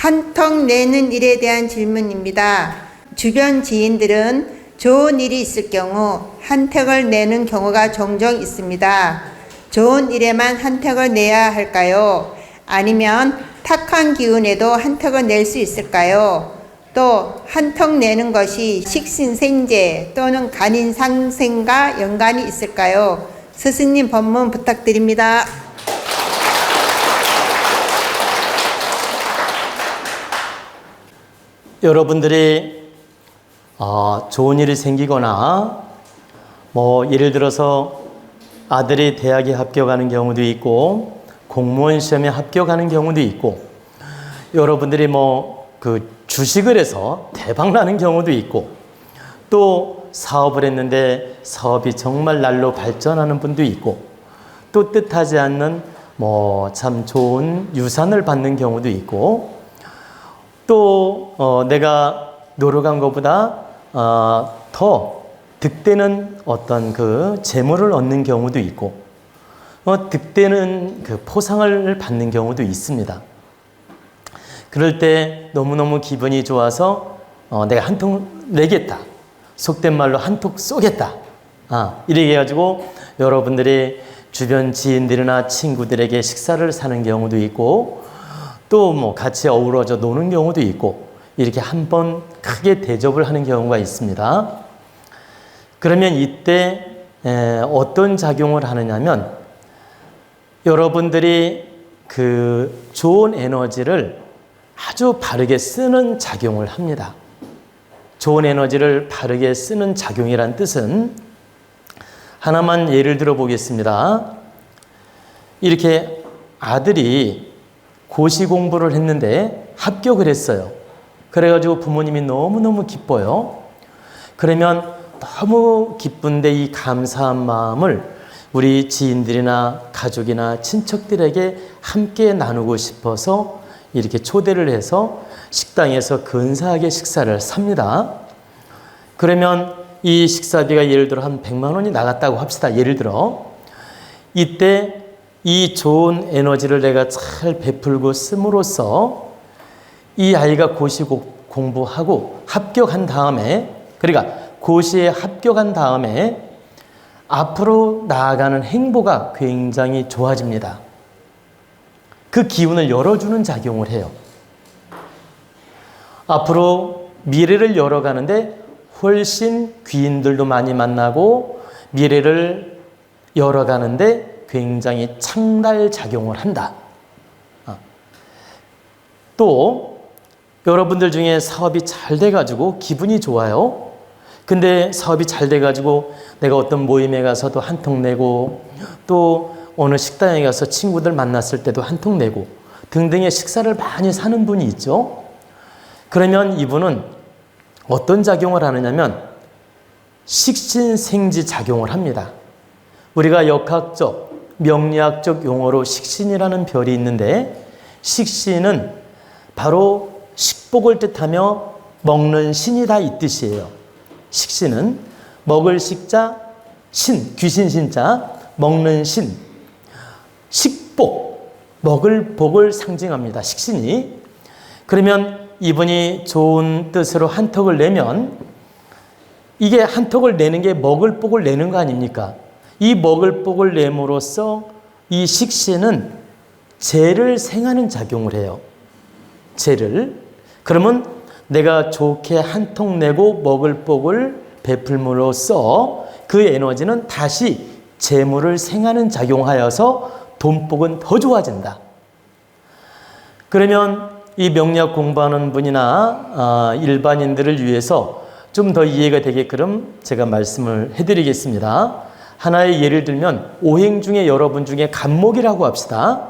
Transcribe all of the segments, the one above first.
한턱 내는 일에 대한 질문입니다. 주변 지인들은 좋은 일이 있을 경우 한턱을 내는 경우가 종종 있습니다. 좋은 일에만 한턱을 내야 할까요? 아니면 탁한 기운에도 한턱을 낼 수 있을까요? 또 한턱 내는 것이 식신생재 또는 간인상생과 연관이 있을까요? 스승님 법문 부탁드립니다. 여러분들이 좋은 일이 생기거나 예를 들어서 아들이 대학에 합격하는 경우도 있고 공무원 시험에 합격하는 경우도 있고 여러분들이 주식을 해서 대박 나는 경우도 있고 또 사업을 했는데 사업이 정말 날로 발전하는 분도 있고 또 뜻하지 않는 참 좋은 유산을 받는 경우도 있고 또 내가 노력한 것보다 더 득되는 어떤 그 재물을 얻는 경우도 있고 득되는 그 포상을 받는 경우도 있습니다. 그럴 때 너무너무 기분이 좋아서 내가 한턱 내겠다. 속된 말로 한턱 쏘겠다. 이렇게 해가지고 여러분들이 주변 지인들이나 친구들에게 식사를 사는 경우도 있고 또 같이 어우러져 노는 경우도 있고 이렇게 한번 크게 대접을 하는 경우가 있습니다. 그러면 이때 어떤 작용을 하느냐면 여러분들이 그 좋은 에너지를 아주 바르게 쓰는 작용을 합니다. 좋은 에너지를 바르게 쓰는 작용이란 뜻은 하나만 예를 들어 보겠습니다. 이렇게 아들이 고시 공부를 했는데 합격을 했어요. 그래가지고 부모님이 너무너무 기뻐요. 그러면 너무 기쁜데 이 감사한 마음을 우리 지인들이나 가족이나 친척들에게 함께 나누고 싶어서 이렇게 초대를 해서 식당에서 근사하게 식사를 삽니다. 그러면 이 식사비가 예를 들어 한 100만 원이 나갔다고 합시다. 예를 들어 이때 이 좋은 에너지를 내가 잘 베풀고 씀으로써 이 아이가 고시 공부하고 합격한 다음에 그러니까 고시에 합격한 다음에 앞으로 나아가는 행보가 굉장히 좋아집니다. 그 기운을 열어주는 작용을 해요. 앞으로 미래를 열어가는데 훨씬 귀인들도 많이 만나고 미래를 열어가는데 굉장히 창달 작용을 한다. 또 여러분들 중에 사업이 잘 돼가지고 기분이 좋아요. 근데 사업이 잘 돼가지고 내가 어떤 모임에 가서도 한턱 내고 또 어느 식당에 가서 친구들 만났을 때도 한턱 내고 등등의 식사를 많이 사는 분이 있죠. 그러면 이분은 어떤 작용을 하느냐면 식신생지 작용을 합니다. 우리가 역학적, 명리학적 용어로 식신이라는 별이 있는데 식신은 바로 식복을 뜻하며 먹는 신이다 이 뜻이에요. 식신은 먹을 식자, 신, 귀신 신자, 먹는 신, 식복, 먹을 복을 상징합니다. 식신이. 그러면 이분이 좋은 뜻으로 한턱을 내면 이게 한턱을 내는 게 먹을 복을 내는 거 아닙니까? 이 먹을 복을 내므로써 이 식신은 재를 생하는 작용을 해요. 재를. 그러면 내가 좋게 한턱 내고 먹을 복을 베풀므로써 그 에너지는 다시 재물을 생하는 작용하여서 돈복은 더 좋아진다. 그러면 이 명리학 공부하는 분이나 일반인들을 위해서 좀 더 이해가 되게끔 제가 말씀을 해드리겠습니다. 하나의 예를 들면 오행 중에 여러분 중에 간목이라고 합시다.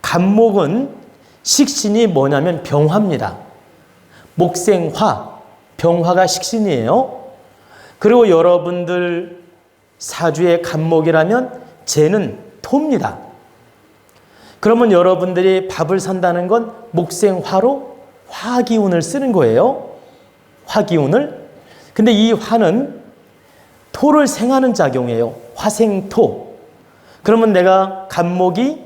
간목은 식신이 뭐냐면 병화입니다. 목생화, 병화가 식신이에요. 그리고 여러분들 사주의 간목이라면 재는 토입니다. 그러면 여러분들이 밥을 산다는 건 목생화로 화기운을 쓰는 거예요. 화기운을. 근데 이 화는 토를 생하는 작용이에요. 화생토. 그러면 내가 간목이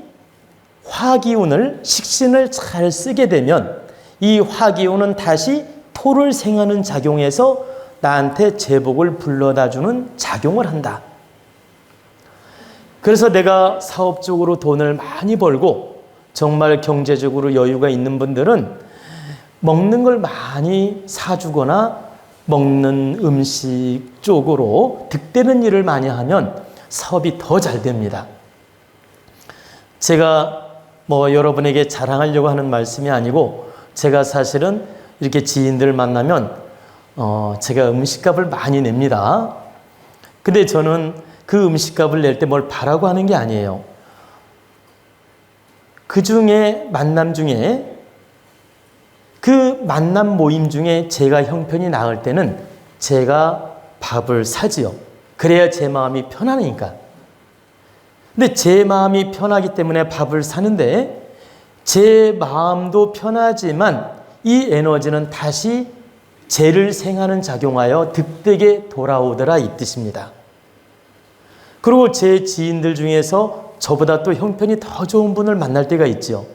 화기운을 식신을 잘 쓰게 되면 이 화기운은 다시 토를 생하는 작용에서 나한테 제복을 불러다 주는 작용을 한다. 그래서 내가 사업적으로 돈을 많이 벌고 정말 경제적으로 여유가 있는 분들은 먹는 걸 많이 사주거나 먹는 음식 쪽으로 득되는 일을 많이 하면 사업이 더 잘 됩니다. 제가 여러분에게 자랑하려고 하는 말씀이 아니고 제가 사실은 이렇게 지인들 만나면 제가 음식값을 많이 냅니다. 근데 저는 그 음식값을 낼 때 뭘 바라고 하는 게 아니에요. 그 중에 만남 중에 그 만남 모임 중에 제가 형편이 나을 때는 제가 밥을 사지요. 그래야 제 마음이 편하니까. 근데 제 마음이 편하기 때문에 밥을 사는데 제 마음도 편하지만 이 에너지는 다시 재를 생하는 작용하여 득되게 돌아오더라 이 뜻입니다. 그리고 제 지인들 중에서 저보다 또 형편이 더 좋은 분을 만날 때가 있죠.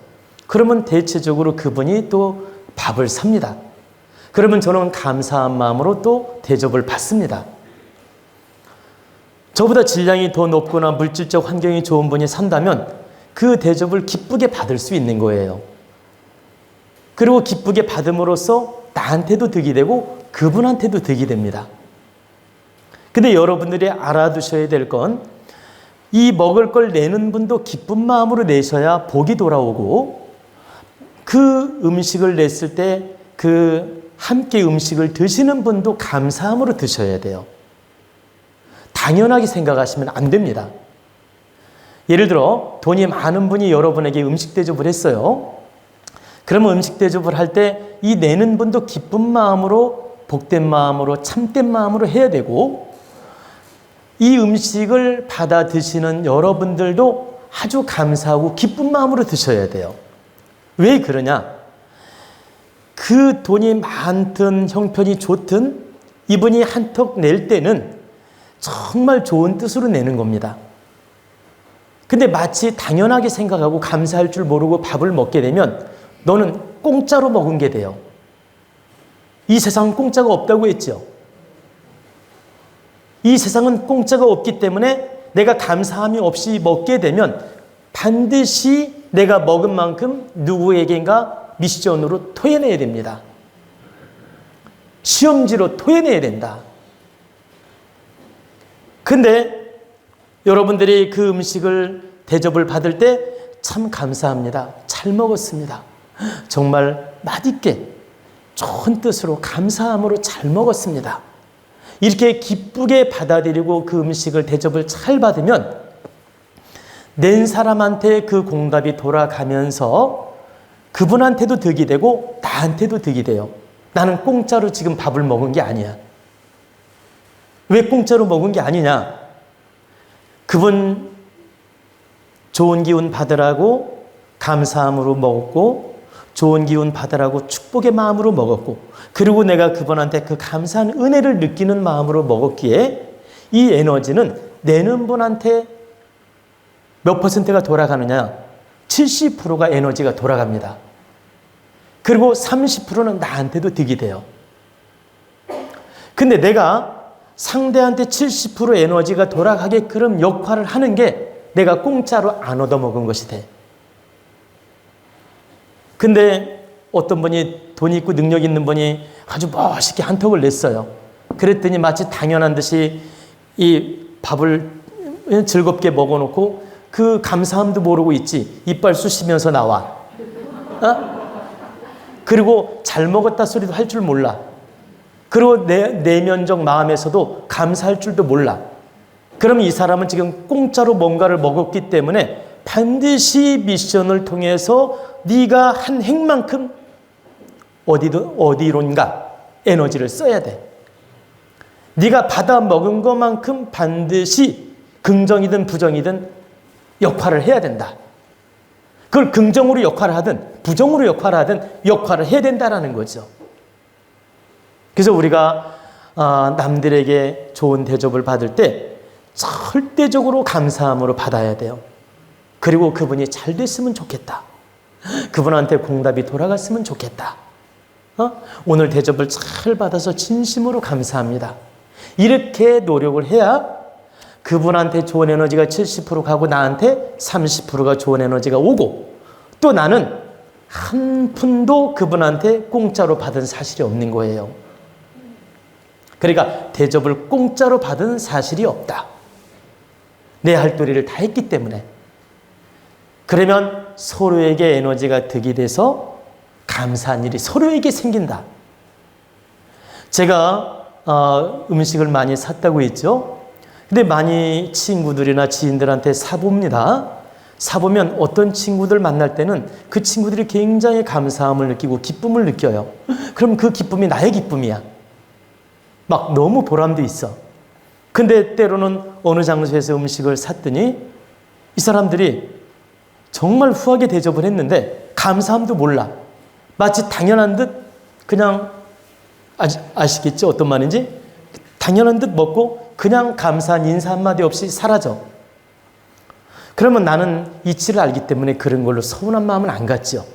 그러면 대체적으로 그분이 또 밥을 삽니다. 그러면 저는 감사한 마음으로 또 대접을 받습니다. 저보다 질량이 더 높거나 물질적 환경이 좋은 분이 산다면 그 대접을 기쁘게 받을 수 있는 거예요. 그리고 기쁘게 받음으로써 나한테도 득이 되고 그분한테도 득이 됩니다. 근데 여러분들이 알아두셔야 될 건 이 먹을 걸 내는 분도 기쁜 마음으로 내셔야 복이 돌아오고 그 음식을 냈을 때 그 함께 음식을 드시는 분도 감사함으로 드셔야 돼요. 당연하게 생각하시면 안 됩니다. 예를 들어 돈이 많은 분이 여러분에게 음식 대접을 했어요. 그러면 음식 대접을 할 때 이 내는 분도 기쁜 마음으로 복된 마음으로 참된 마음으로 해야 되고 이 음식을 받아 드시는 여러분들도 아주 감사하고 기쁜 마음으로 드셔야 돼요. 왜 그러냐? 그 돈이 많든 형편이 좋든 이분이 한턱 낼 때는 정말 좋은 뜻으로 내는 겁니다. 근데 마치 당연하게 생각하고 감사할 줄 모르고 밥을 먹게 되면 너는 공짜로 먹은 게 돼요. 이 세상은 공짜가 없다고 했죠. 이 세상은 공짜가 없기 때문에 내가 감사함이 없이 먹게 되면 반드시 내가 먹은 만큼 누구에겐가 미션으로 토해내야 됩니다. 시험지로 토해내야 된다. 근데 여러분들이 그 음식을 대접을 받을 때 참 감사합니다. 잘 먹었습니다. 정말 맛있게 좋은 뜻으로 감사함으로 잘 먹었습니다. 이렇게 기쁘게 받아들이고 그 음식을 대접을 잘 받으면 낸 사람한테 그 공답이 돌아가면서 그분한테도 득이 되고 나한테도 득이 돼요. 나는 공짜로 지금 밥을 먹은 게 아니야. 왜 공짜로 먹은 게 아니냐? 그분 좋은 기운 받으라고 감사함으로 먹었고 좋은 기운 받으라고 축복의 마음으로 먹었고 그리고 내가 그분한테 그 감사한 은혜를 느끼는 마음으로 먹었기에 이 에너지는 내는 분한테 몇 퍼센트가 돌아가느냐? 70%가 에너지가 돌아갑니다. 그리고 30%는 나한테도 득이 돼요. 근데 내가 상대한테 70% 에너지가 돌아가게끔 역할을 하는 게 내가 공짜로 안 얻어먹은 것이 돼. 근데 어떤 분이 돈 있고 능력 있는 분이 아주 멋있게 한턱을 냈어요. 그랬더니 마치 당연한 듯이 이 밥을 즐겁게 먹어놓고 그 감사함도 모르고 있지. 이빨 쑤시면서 나와. 그리고 잘 먹었다 소리도 할 줄 몰라. 그리고 내면적 마음에서도 감사할 줄도 몰라. 그럼 이 사람은 지금 공짜로 뭔가를 먹었기 때문에 반드시 미션을 통해서 네가 한 행만큼 어디론가 에너지를 써야 돼. 네가 받아 먹은 것만큼 반드시 긍정이든 부정이든 역할을 해야 된다. 그걸 긍정으로 역할을 하든 부정으로 역할을 하든 역할을 해야 된다는 거죠. 그래서 우리가 남들에게 좋은 대접을 받을 때 절대적으로 감사함으로 받아야 돼요. 그리고 그분이 잘 됐으면 좋겠다. 그분한테 공답이 돌아갔으면 좋겠다. 오늘 대접을 잘 받아서 진심으로 감사합니다. 이렇게 노력을 해야 그분한테 좋은 에너지가 70% 가고 나한테 30%가 좋은 에너지가 오고, 또 나는 한 푼도 그분한테 공짜로 받은 사실이 없는 거예요. 그러니까 대접을 공짜로 받은 사실이 없다. 내 할 도리를 다 했기 때문에. 그러면 서로에게 에너지가 득이 돼서 감사한 일이 서로에게 생긴다. 제가 음식을 많이 샀다고 했죠. 근데 많이 친구들이나 지인들한테 사봅니다. 사보면 어떤 친구들 만날 때는 그 친구들이 굉장히 감사함을 느끼고 기쁨을 느껴요. 그럼 그 기쁨이 나의 기쁨이야. 막 너무 보람도 있어. 근데 때로는 어느 장소에서 음식을 샀더니 이 사람들이 정말 후하게 대접을 했는데 감사함도 몰라. 마치 당연한 듯 그냥, 아시겠죠? 어떤 말인지? 당연한 듯 먹고 그냥 감사한 인사 한마디 없이 사라져. 그러면 나는 이치를 알기 때문에 그런 걸로 서운한 마음은 안 갖죠.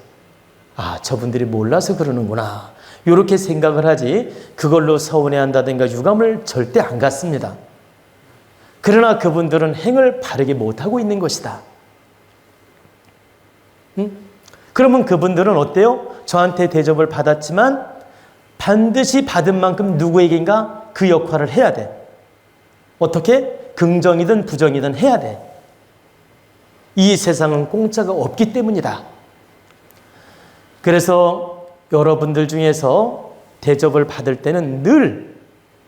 아, 저분들이 몰라서 그러는구나. 이렇게 생각을 하지 그걸로 서운해한다든가 유감을 절대 안 갖습니다. 그러나 그분들은 행을 바르게 못하고 있는 것이다. 그러면 그분들은 어때요? 저한테 대접을 받았지만 반드시 받은 만큼 누구에게인가 그 역할을 해야 돼. 어떻게? 긍정이든 부정이든 해야 돼. 이 세상은 공짜가 없기 때문이다. 그래서 여러분들 중에서 대접을 받을 때는 늘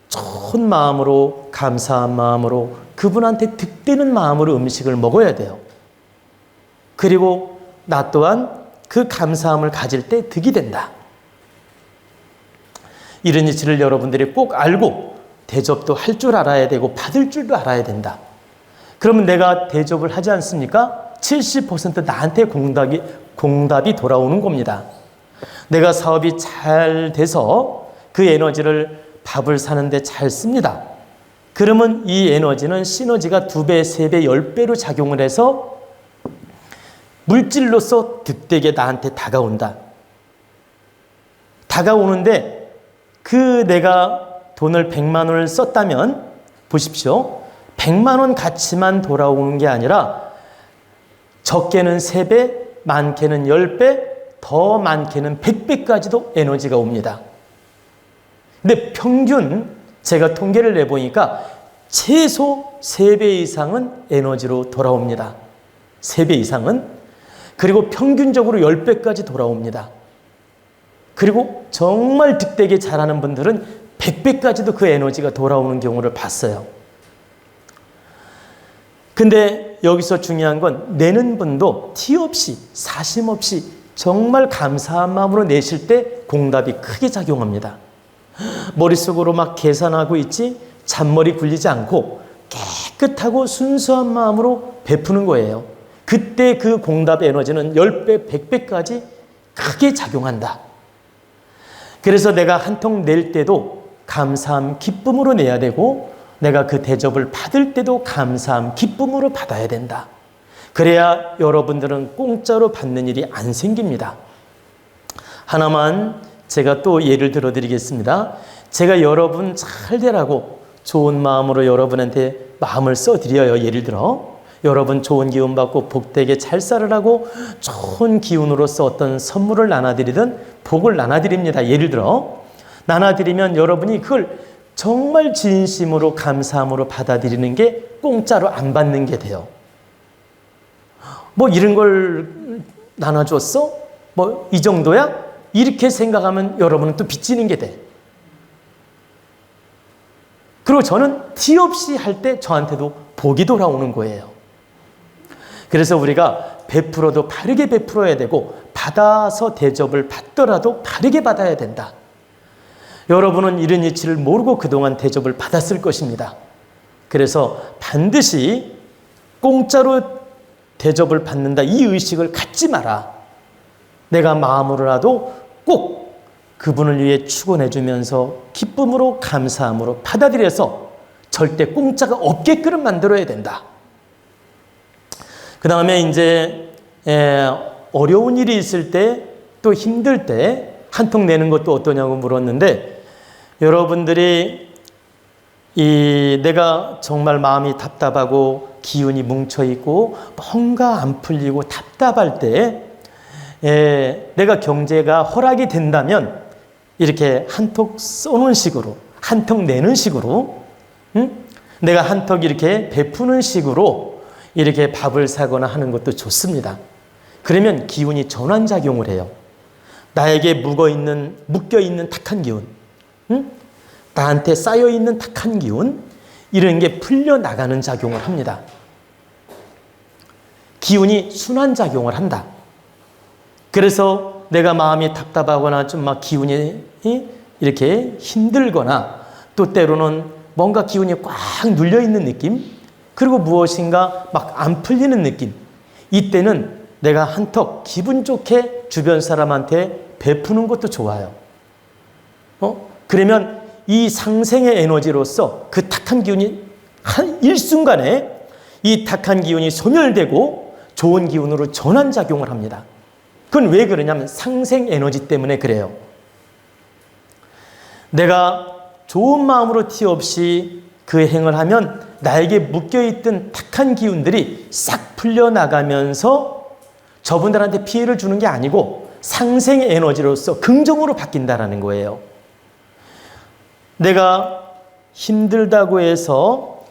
좋은 마음으로, 감사한 마음으로, 그분한테 득되는 마음으로 음식을 먹어야 돼요. 그리고 나 또한 그 감사함을 가질 때 득이 된다. 이런 이치를 여러분들이 꼭 알고 대접도 할 줄 알아야 되고 받을 줄도 알아야 된다. 그러면 내가 대접을 하지 않습니까? 70% 나한테 공답이 돌아오는 겁니다. 내가 사업이 잘 돼서 그 에너지를 밥을 사는데 잘 씁니다. 그러면 이 에너지는 시너지가 2배, 3배, 10배로 작용을 해서 물질로서 득되게 나한테 다가온다. 다가오는데 그 내가 돈을 100만 원을 썼다면 보십시오. 100만 원 가치만 돌아오는 게 아니라 적게는 3배, 많게는 10배, 더 많게는 100배까지도 에너지가 옵니다. 근데 평균 제가 통계를 내보니까 최소 3배 이상은 에너지로 돌아옵니다. 3배 이상은. 그리고 평균적으로 10배까지 돌아옵니다. 그리고 정말 득되게 잘하는 분들은 100배까지도 그 에너지가 돌아오는 경우를 봤어요. 근데 여기서 중요한 건 내는 분도 티 없이, 사심 없이 정말 감사한 마음으로 내실 때 공답이 크게 작용합니다. 머릿속으로 막 계산하고 있지 잔머리 굴리지 않고 깨끗하고 순수한 마음으로 베푸는 거예요. 그때 그 공답 에너지는 10배, 100배까지 크게 작용한다. 그래서 내가 한 통 낼 때도 감사함, 기쁨으로 내야 되고 내가 그 대접을 받을 때도 감사함, 기쁨으로 받아야 된다. 그래야 여러분들은 공짜로 받는 일이 안 생깁니다. 하나만 제가 또 예를 들어 드리겠습니다. 제가 여러분 잘 되라고 좋은 마음으로 여러분한테 마음을 써드려요. 예를 들어 여러분 좋은 기운 받고 복되게 잘 살으라고 좋은 기운으로서 어떤 선물을 나눠드리든 복을 나눠드립니다. 예를 들어 나눠드리면 여러분이 그걸 정말 진심으로 감사함으로 받아들이는 게 공짜로 안 받는 게 돼요. 뭐 이런 걸 나눠줬어? 뭐 이 정도야? 이렇게 생각하면 여러분은 또 빚지는 게 돼. 그리고 저는 티 없이 할 때 저한테도 복이 돌아오는 거예요. 그래서 우리가 베풀어도 바르게 베풀어야 되고 받아서 대접을 받더라도 바르게 받아야 된다. 여러분은 이런 이치를 모르고 그동안 대접을 받았을 것입니다. 그래서 반드시 공짜로 대접을 받는다 이 의식을 갖지 마라. 내가 마음으로라도 꼭 그분을 위해 축원해 주면서 기쁨으로 감사함으로 받아들여서 절대 공짜가 없게끔 만들어야 된다. 그 다음에 이제 어려운 일이 있을 때 또 힘들 때 한턱 내는 것도 어떠냐고 물었는데, 여러분들이 내가 정말 마음이 답답하고 기운이 뭉쳐있고 뭔가 안 풀리고 답답할 때 내가 경제가 허락이 된다면 이렇게 한턱 쏘는 식으로, 한턱 내는 식으로, 내가 한턱 이렇게 베푸는 식으로 이렇게 밥을 사거나 하는 것도 좋습니다. 그러면 기운이 전환작용을 해요. 나에게 묶여있는 탁한 기운, 나한테 쌓여있는 탁한 기운, 이런 게 풀려나가는 작용을 합니다. 기운이 순환작용을 한다. 그래서 내가 마음이 답답하거나 좀 막 기운이 이렇게 힘들거나 또 때로는 뭔가 기운이 꽉 눌려있는 느낌, 그리고 무엇인가 막 안 풀리는 느낌, 이때는 내가 한턱 기분 좋게 주변 사람한테 베푸는 것도 좋아요. 그러면 이 상생의 에너지로서 그 탁한 기운이 일순간에 이 탁한 기운이 소멸되고 좋은 기운으로 전환작용을 합니다. 그건 왜 그러냐면 상생 에너지 때문에 그래요. 내가 좋은 마음으로 티 없이 그 행을 하면 나에게 묶여있던 탁한 기운들이 싹 풀려나가면서 저분들한테 피해를 주는 게 아니고 상생의 에너지로서 긍정으로 바뀐다는 거예요. 내가 힘들다고 해서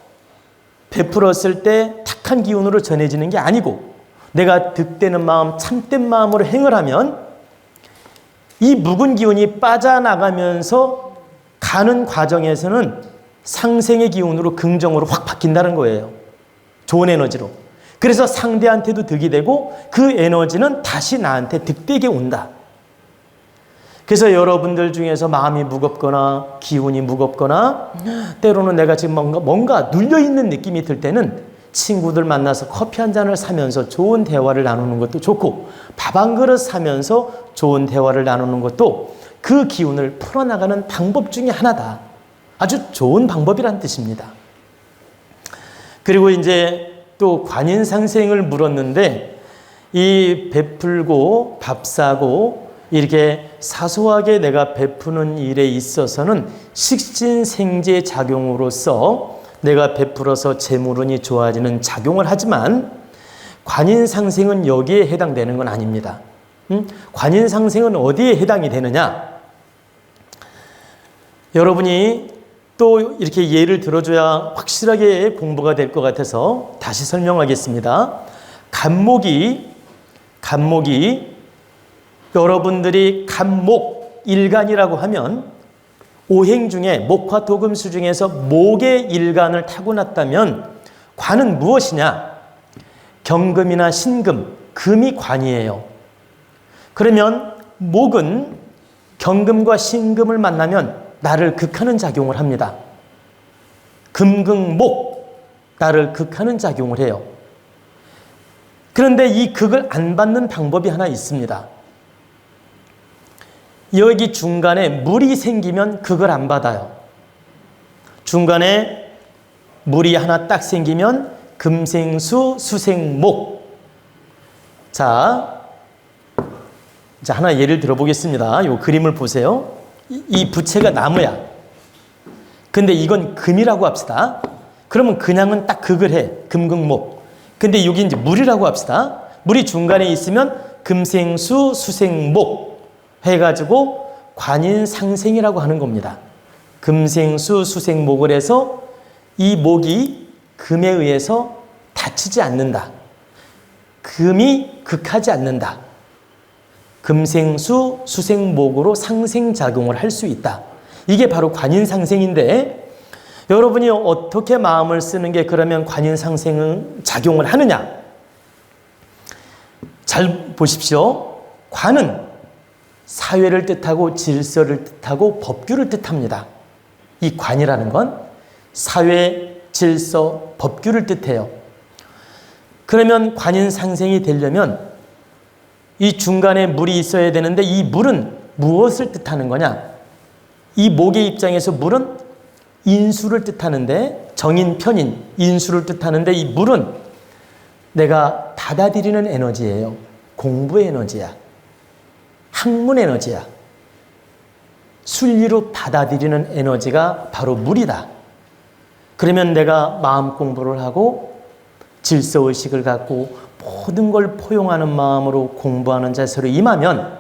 베풀었을 때 탁한 기운으로 전해지는 게 아니고 내가 득되는 마음, 참된 마음으로 행을 하면 이 묵은 기운이 빠져나가면서 가는 과정에서는 상생의 기운으로 긍정으로 확 바뀐다는 거예요. 좋은 에너지로. 그래서 상대한테도 득이 되고 그 에너지는 다시 나한테 득되게 온다. 그래서 여러분들 중에서 마음이 무겁거나 기운이 무겁거나 때로는 내가 지금 뭔가 눌려있는 느낌이 들 때는 친구들 만나서 커피 한 잔을 사면서 좋은 대화를 나누는 것도 좋고 밥 한 그릇 사면서 좋은 대화를 나누는 것도 그 기운을 풀어나가는 방법 중에 하나다. 아주 좋은 방법이란 뜻입니다. 그리고 이제 또 관인상생을 물었는데 이 베풀고 밥 사고 이렇게 사소하게 내가 베푸는 일에 있어서는 식신생재 작용으로서 내가 베풀어서 재물운이 좋아지는 작용을 하지만 관인상생은 여기에 해당되는 건 아닙니다. 관인상생은 어디에 해당이 되느냐? 여러분이 또 이렇게 예를 들어줘야 확실하게 공부가 될 것 같아서 다시 설명하겠습니다. 간목이 여러분들이 간목 일간이라고 하면 오행 중에 목화 토금수 중에서 목의 일간을 타고났다면 관은 무엇이냐? 경금이나 신금, 금이 관이에요. 그러면 목은 경금과 신금을 만나면 나를 극하는 작용을 합니다. 금극목, 나를 극하는 작용을 해요. 그런데 이 극을 안 받는 방법이 하나 있습니다. 여기 중간에 물이 생기면 극을 안 받아요. 중간에 물이 하나 딱 생기면 금생수, 수생목. 자, 하나 예를 들어보겠습니다. 이 그림을 보세요. 이 부채가 나무야. 근데 이건 금이라고 합시다. 그러면 그냥은 딱 극을 해. 금극목. 근데 여기 이제 물이라고 합시다. 물이 중간에 있으면 금생수, 수생목 해가지고 관인상생이라고 하는 겁니다. 금생수, 수생목을 해서 이 목이 금에 의해서 다치지 않는다. 금이 극하지 않는다. 금생수, 수생목으로 상생작용을 할 수 있다. 이게 바로 관인상생인데 여러분이 어떻게 마음을 쓰는 게 그러면 관인상생 작용을 하느냐? 잘 보십시오. 관은 사회를 뜻하고 질서를 뜻하고 법규를 뜻합니다. 이 관이라는 건 사회, 질서, 법규를 뜻해요. 그러면 관인상생이 되려면 이 중간에 물이 있어야 되는데 이 물은 무엇을 뜻하는 거냐? 이 목의 입장에서 물은 인수를 뜻하는데 정인, 편인, 인수를 뜻하는데 이 물은 내가 받아들이는 에너지예요. 공부의 에너지야. 학문 에너지야. 순리로 받아들이는 에너지가 바로 물이다. 그러면 내가 마음 공부를 하고 질서의식을 갖고 모든 걸 포용하는 마음으로 공부하는 자세로 임하면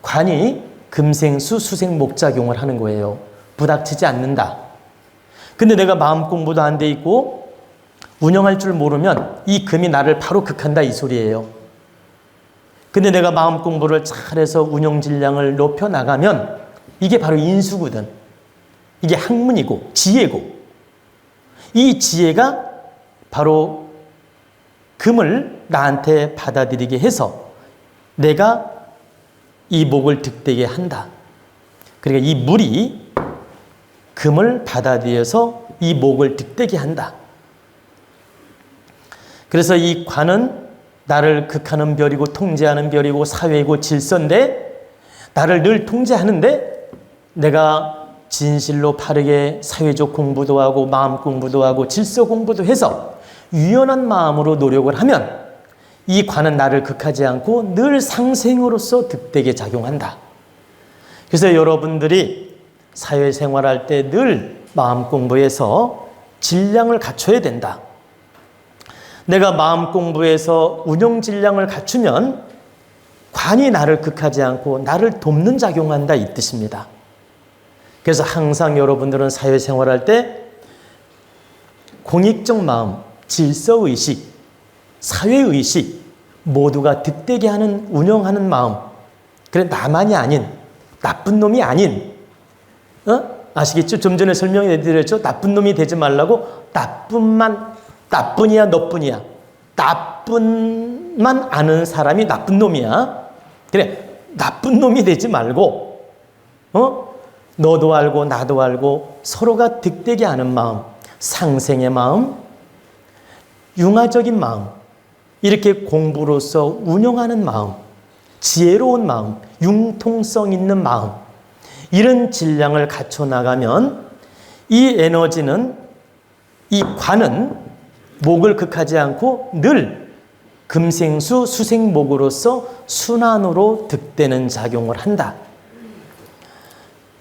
관이 금생수 수생목작용을 하는 거예요. 부닥치지 않는다. 근데 내가 마음 공부도 안 돼 있고 운영할 줄 모르면 이 금이 나를 바로 극한다 이 소리예요. 근데 내가 마음 공부를 잘해서 운영 질량을 높여 나가면 이게 바로 인수거든. 이게 학문이고 지혜고, 이 지혜가 바로 금을 나한테 받아들이게 해서 내가 이 목을 득되게 한다. 그러니까 이 물이 금을 받아들여서 이 목을 득되게 한다. 그래서 이 관은 나를 극하는 별이고 통제하는 별이고 사회고 질서인데, 나를 늘 통제하는데 내가 진실로 바르게 사회적 공부도 하고 마음 공부도 하고 질서 공부도 해서 유연한 마음으로 노력을 하면 이 관은 나를 극하지 않고 늘 상생으로서 득되게 작용한다. 그래서 여러분들이 사회생활할 때 늘 마음 공부해서 질량을 갖춰야 된다. 내가 마음 공부해서 운영 질량을 갖추면 관이 나를 극하지 않고 나를 돕는 작용한다 이 뜻입니다. 그래서 항상 여러분들은 사회생활할 때 공익적 마음, 질서의식, 사회의식 모두가 득되게 하는 운영하는 마음, 그래 나만이 아닌 나쁜 놈이 아닌 아시겠죠? 좀 전에 설명해 드렸죠? 나쁜 놈이 되지 말라고. 나뿐이야 너뿐이야. 나뿐만 아는 사람이 나쁜 놈이야. 그래 나쁜 놈이 되지 말고 너도 알고 나도 알고 서로가 득되게 하는 마음, 상생의 마음, 융화적인 마음, 이렇게 공부로서 운영하는 마음, 지혜로운 마음, 융통성 있는 마음, 이런 질량을 갖춰 나가면 이 에너지는, 이 관은 목을 극하지 않고 늘 금생수 수생목으로서 순환으로 득되는 작용을 한다.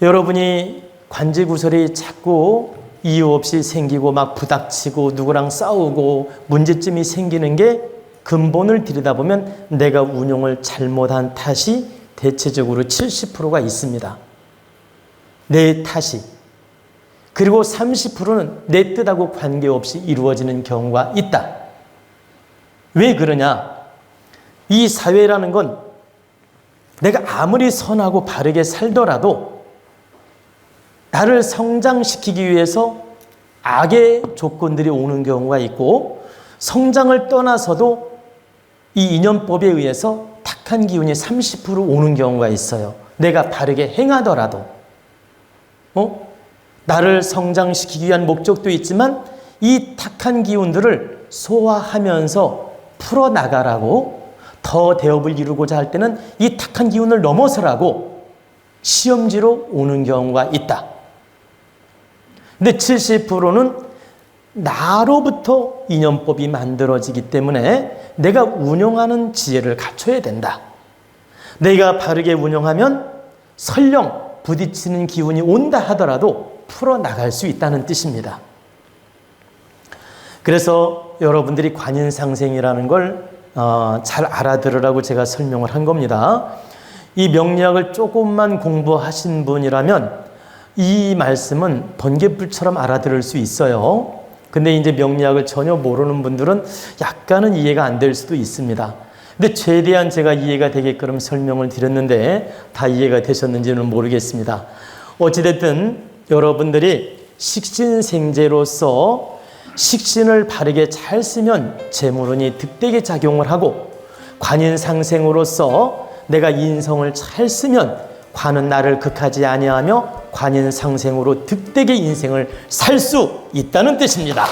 여러분이 관제구설이 자꾸 이유 없이 생기고 막 부닥치고 누구랑 싸우고 문제점이 생기는 게 근본을 들여다보면 내가 운용을 잘못한 탓이 대체적으로 70%가 있습니다. 내 탓이. 그리고 30%는 내 뜻하고 관계없이 이루어지는 경우가 있다. 왜 그러냐? 이 사회라는 건 내가 아무리 선하고 바르게 살더라도 나를 성장시키기 위해서 악의 조건들이 오는 경우가 있고, 성장을 떠나서도 이 인연법에 의해서 탁한 기운이 30% 오는 경우가 있어요. 내가 바르게 행하더라도. 나를 성장시키기 위한 목적도 있지만 이 탁한 기운들을 소화하면서 풀어나가라고, 더 대업을 이루고자 할 때는 이 탁한 기운을 넘어서라고 시험지로 오는 경우가 있다. 근데 70%는 나로부터 인연법이 만들어지기 때문에 내가 운영하는 지혜를 갖춰야 된다. 내가 바르게 운영하면 설령 부딪히는 기운이 온다 하더라도 풀어나갈 수 있다는 뜻입니다. 그래서 여러분들이 관인상생이라는 걸 잘 알아들으라고 제가 설명을 한 겁니다. 이 명리학을 조금만 공부하신 분이라면 이 말씀은 번개불처럼 알아들을 수 있어요. 근데 이제 명리학을 전혀 모르는 분들은 약간은 이해가 안 될 수도 있습니다. 근데 최대한 제가 이해가 되게끔 설명을 드렸는데 다 이해가 되셨는지는 모르겠습니다. 어찌됐든 여러분들이 식신생재로서 식신을 바르게 잘 쓰면 재물운이 득되게 작용을 하고, 관인상생으로서 내가 인성을 잘 쓰면 관은 나를 극하지 아니하며 관인상생으로 득되게 인생을 살 수 있다는 뜻입니다.